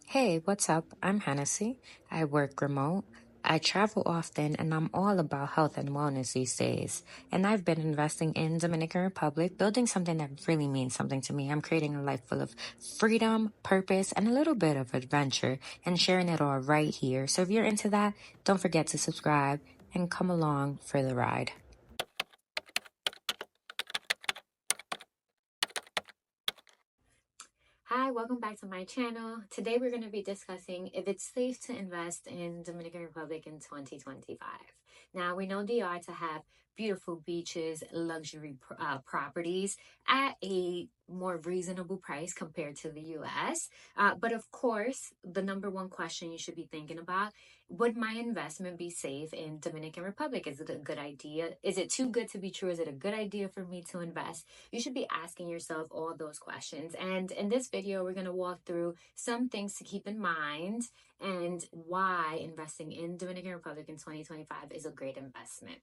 Hey, what's up? I'm Hennessy. I work remote. I travel often and I'm all about health and wellness these days. And I've been investing in Dominican Republic, building something that really means something to me. I'm creating a life full of freedom, purpose, and a little bit of adventure and sharing it all right here. So if you're into that, don't forget to subscribe and come along for the ride. Hi, welcome back to my channel. Today we're going to be discussing if it's safe to invest in Dominican Republic in 2025. Now, we know DR to have beautiful beaches, luxury properties at a more reasonable price compared to the US. But of course, the number one question you should be thinking about, would my investment be safe in Dominican Republic? Is it a good idea? Is it too good to be true? Is it a good idea for me to invest? You should be asking yourself all those questions. And in this video, we're going to walk through some things to keep in mind and why investing in Dominican Republic in 2025 is a great investment.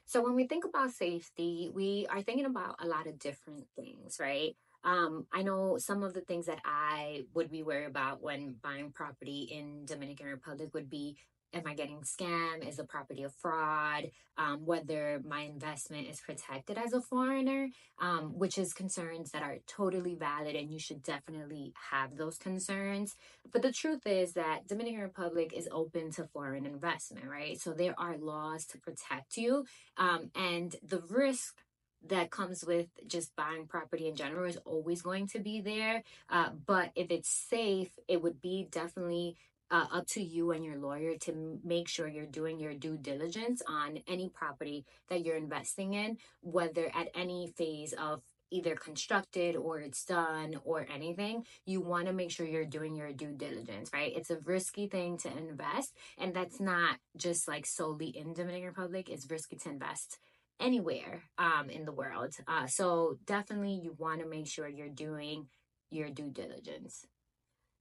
So when we think about safety, we are thinking about a lot of different things, right? I know some of the things that I would be worried about when buying property in Dominican Republic would be, am I getting scammed? Is the property a fraud? Whether my investment is protected as a foreigner, which is concerns that are totally valid and you should definitely have those concerns. But the truth is that Dominican Republic is open to foreign investment, right? So there are laws to protect you, and the risk that comes with just buying property in general is always going to be there. But if it's safe, it would be definitely up to you and your lawyer to make sure you're doing your due diligence on any property that you're investing in, whether at any phase of either constructed or it's done or anything. You want to make sure you're doing your due diligence, right? It's a risky thing to invest, and that's not just like solely in Dominican Republic. It's risky to invest anywhere in the world. So definitely you want to make sure you're doing your due diligence.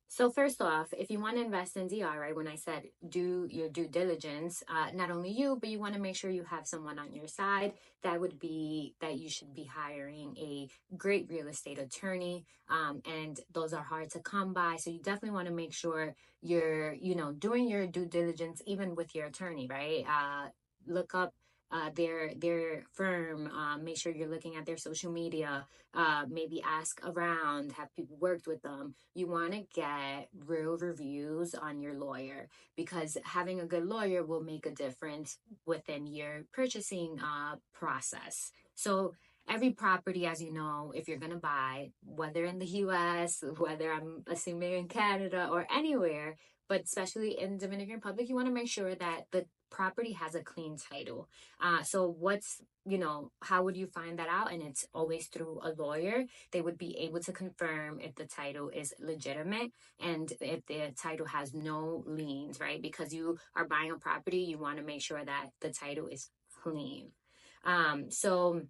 So first off, if you want to invest in DR, right, when I said do your due diligence, not only you, but you want to make sure you have someone on your side. That would be that you should be hiring a great real estate attorney, and those are hard to come by. So you definitely want to make sure you're, doing your due diligence even with your attorney, right? Look up their firm. Make sure you're looking at their social media. Maybe ask around. Have people worked with them? You want to get real reviews on your lawyer, because having a good lawyer will make a difference within your purchasing process. So every property, as you know, if you're going to buy, whether in the US, whether I'm assuming in Canada or anywhere, but especially in Dominican Republic, you want to make sure that the property has a clean title. So how would you find that out? And it's always through a lawyer. They would be able to confirm if the title is legitimate and if the title has no liens, right? Because you are buying a property, you want to make sure that the title is clean. So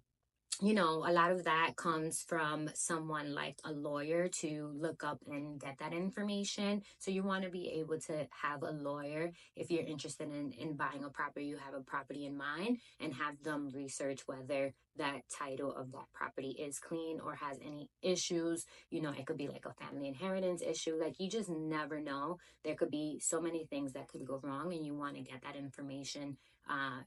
a lot of that comes from someone like a lawyer to look up and get that information. So you want to be able to have a lawyer if you're interested in buying a property, you have a property in mind, and have them research whether that title of that property is clean or has any issues. It could be like a family inheritance issue. Like, you just never know. There could be so many things that could go wrong, and you want to get that information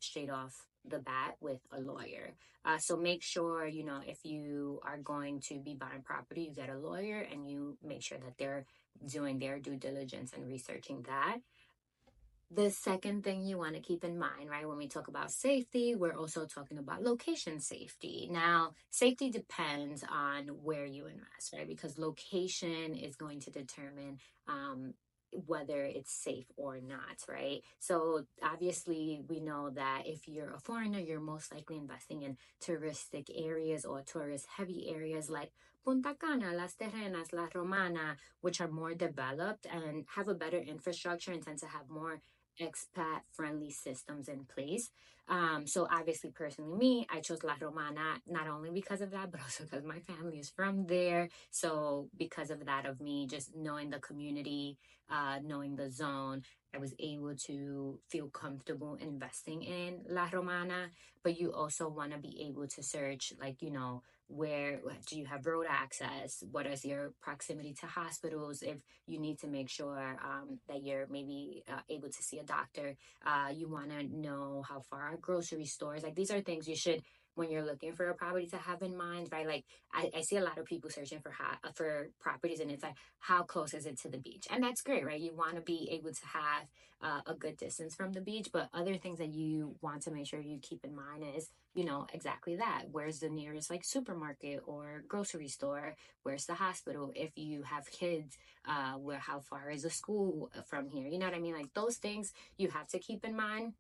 straight off the bat with a lawyer. So make sure, if you are going to be buying property, you get a lawyer and you make sure that they're doing their due diligence and researching that. The second thing you want to keep in mind, right, when we talk about safety, we're also talking about location safety. Now, safety depends on where you invest, right? Because location is going to determine whether it's safe or not, right? So obviously we know that if you're a foreigner, you're most likely investing in touristic areas or tourist heavy areas like Punta Cana, Las Terrenas, La Romana, which are more developed and have a better infrastructure and tend to have more expat friendly systems in place. So obviously, personally, me, I chose La Romana not only because of that, but also because my family is from there. So because of that, of me just knowing the community, knowing the zone, I was able to feel comfortable investing in La Romana. But you also want to be able to search, like, where do you have road access? What is your proximity to hospitals? If you need to make sure that you're maybe able to see a doctor, you want to know how far are grocery stores. Like these are things you should, when you're looking for a property, to have in mind, right? Like I see a lot of people searching for properties, and it's like, how close is it to the beach? And that's great, right? You want to be able to have a good distance from the beach, but other things that you want to make sure you keep in mind is, exactly that. Where's the nearest like supermarket or grocery store? Where's the hospital? If you have kids, how far is the school from here? You know what I mean? Like those things you have to keep in mind.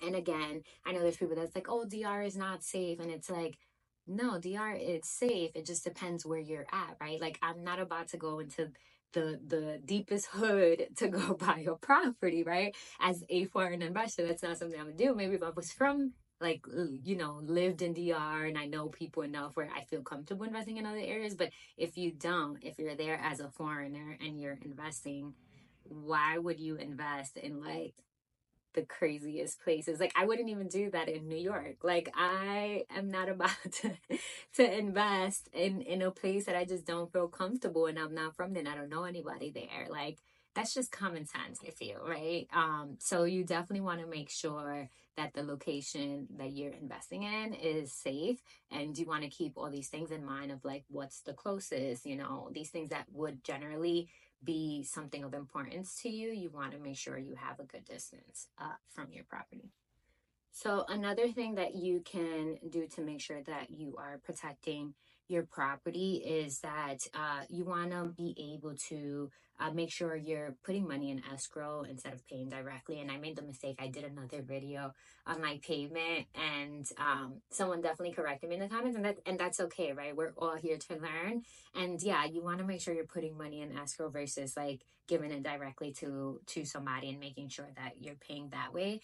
And again, I know there's people that's like, oh, DR is not safe. And it's like, no, DR is safe. It just depends where you're at, right? Like I'm not about to go into the deepest hood to go buy a property, right? As a foreign investor, that's not something I'm gonna do. Maybe if I was from like lived in DR and I know people enough where I feel comfortable investing in other areas. But if you don't, if you're there as a foreigner and you're investing, why would you invest in like the craziest places? Like I wouldn't even do that in New York. Like I am not about to invest in a place that I just don't feel comfortable, and I'm not from there and I don't know anybody there. Like that's just common sense, I feel, right? So you definitely want to make sure that the location that you're investing in is safe, and you want to keep all these things in mind of like what's the closest, these things that would generally be something of importance to you. You want to make sure you have a good distance from your property. So another thing that you can do to make sure that you are protecting your property is that you want to be able to make sure you're putting money in escrow instead of paying directly. And I made the mistake. I did another video on my payment, and someone definitely corrected me in the comments, and that's okay, right? We're all here to learn. And yeah, you want to make sure you're putting money in escrow versus like giving it directly to somebody and making sure that you're paying that way.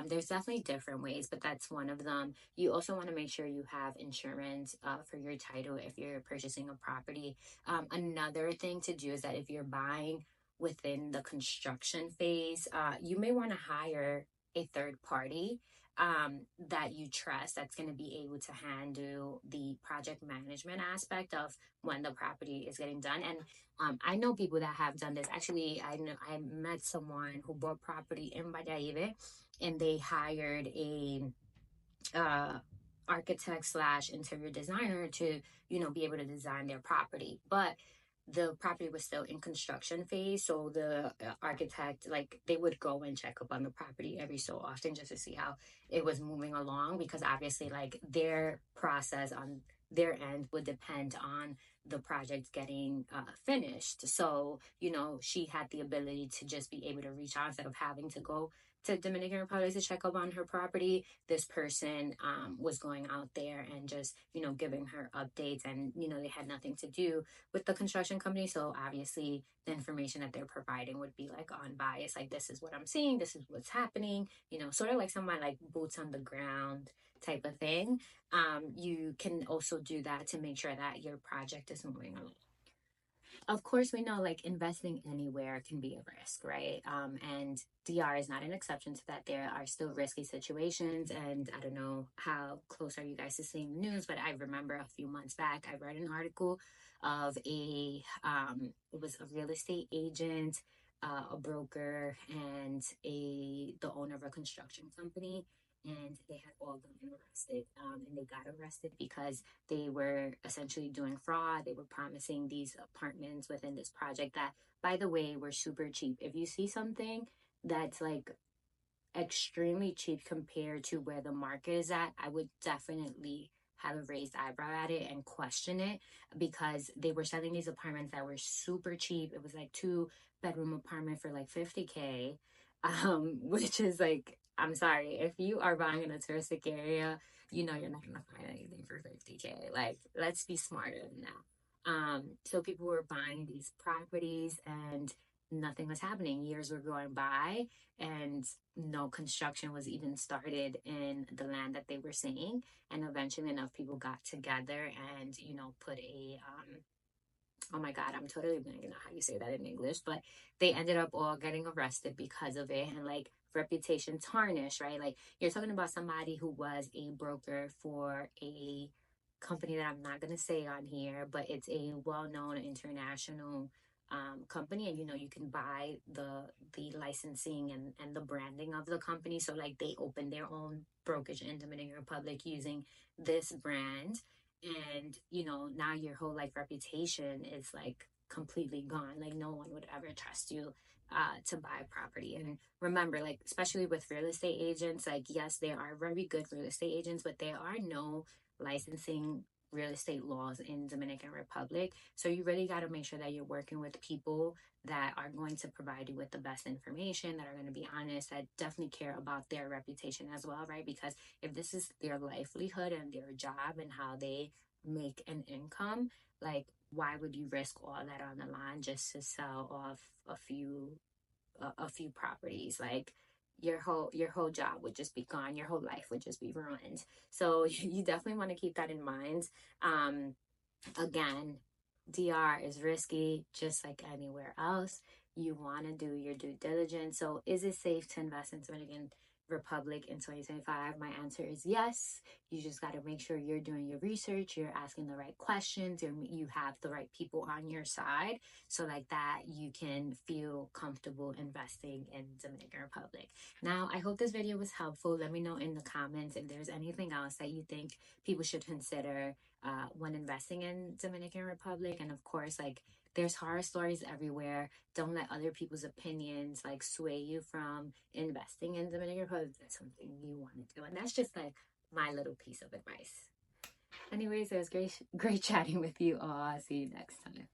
There's definitely different ways, but that's one of them. You also want to make sure you have insurance for your title if you're purchasing a property. Another thing to do is that if you're buying within the construction phase, you may want to hire a third party that you trust, that's going to be able to handle the project management aspect of when the property is getting done. And I know people that have done this. Actually, I met someone who bought property in Valladolid, and they hired a architect slash interior designer to be able to design their property, but the property was still in construction phase. So the architect, like, they would go and check up on the property every so often just to see how it was moving along, because obviously like their process on their end would depend on the project getting finished. So she had the ability to just be able to reach out instead of having to go to Dominican Republic to check up on her property. This person was going out there and just giving her updates, and they had nothing to do with the construction company. So obviously the information that they're providing would be like unbiased, like this is what I'm seeing, this is what's happening, sort of like someone like boots on the ground type of thing. You can also do that to make sure that your project is moving along. Of course, we know like investing anywhere can be a risk, right? And DR is not an exception to that. There are still risky situations, and I don't know how close are you guys to seeing the news, but I remember a few months back I read an article of it was a real estate agent, a broker, and the owner of a construction company, and they had all gotten arrested. And they got arrested because they were essentially doing fraud. They were promising these apartments within this project that, by the way, were super cheap. If you see something that's like extremely cheap compared to where the market is at, I would definitely have a raised eyebrow at it and question it, because they were selling these apartments that were super cheap. It was like 2-bedroom apartment for like 50K, which is like, I'm sorry, if you are buying in a touristic area, you're not gonna find anything for 50K. Like, let's be smarter than that. So people were buying these properties and nothing was happening. Years were going by and no construction was even started in the land that they were seeing. And eventually enough people got together and, put a, oh my God, I'm totally blanking on how you say that in English, but they ended up all getting arrested because of it, and like reputation tarnished, right? Like you're talking about somebody who was a broker for a company that I'm not going to say on here, but it's a well-known international company, and you can buy the licensing and the branding of the company. So like they open their own brokerage in Dominican Republic using this brand, and now your whole like reputation is like completely gone. Like no one would ever trust you to buy property. And remember, like especially with real estate agents, like yes, there are very good real estate agents, but there are no licensing real estate laws in Dominican Republic. So you really got to make sure that you're working with people that are going to provide you with the best information, that are going to be honest, that definitely care about their reputation as well, right? Because if this is their livelihood and their job and how they make an income, like why would you risk all that on the line just to sell off a few properties? Like your whole job would just be gone, your whole life would just be ruined. So you definitely want to keep that in mind. Again, DR is risky just like anywhere else. You want to do your due diligence. So is it safe to invest in Dominican Republic in 2025? My answer is yes. You just got to make sure you're doing your research, you're asking the right questions, you have the right people on your side, so like that you can feel comfortable investing in Dominican Republic. Now, I hope this video was helpful. Let me know in the comments if there's anything else that you think people should consider when investing in Dominican Republic. And of course, like there's horror stories everywhere. Don't let other people's opinions like sway you from investing in Dominican Republic. That's something you want to do, and that's just like my little piece of advice. Anyways, it was great chatting with you all. I'll see you next time.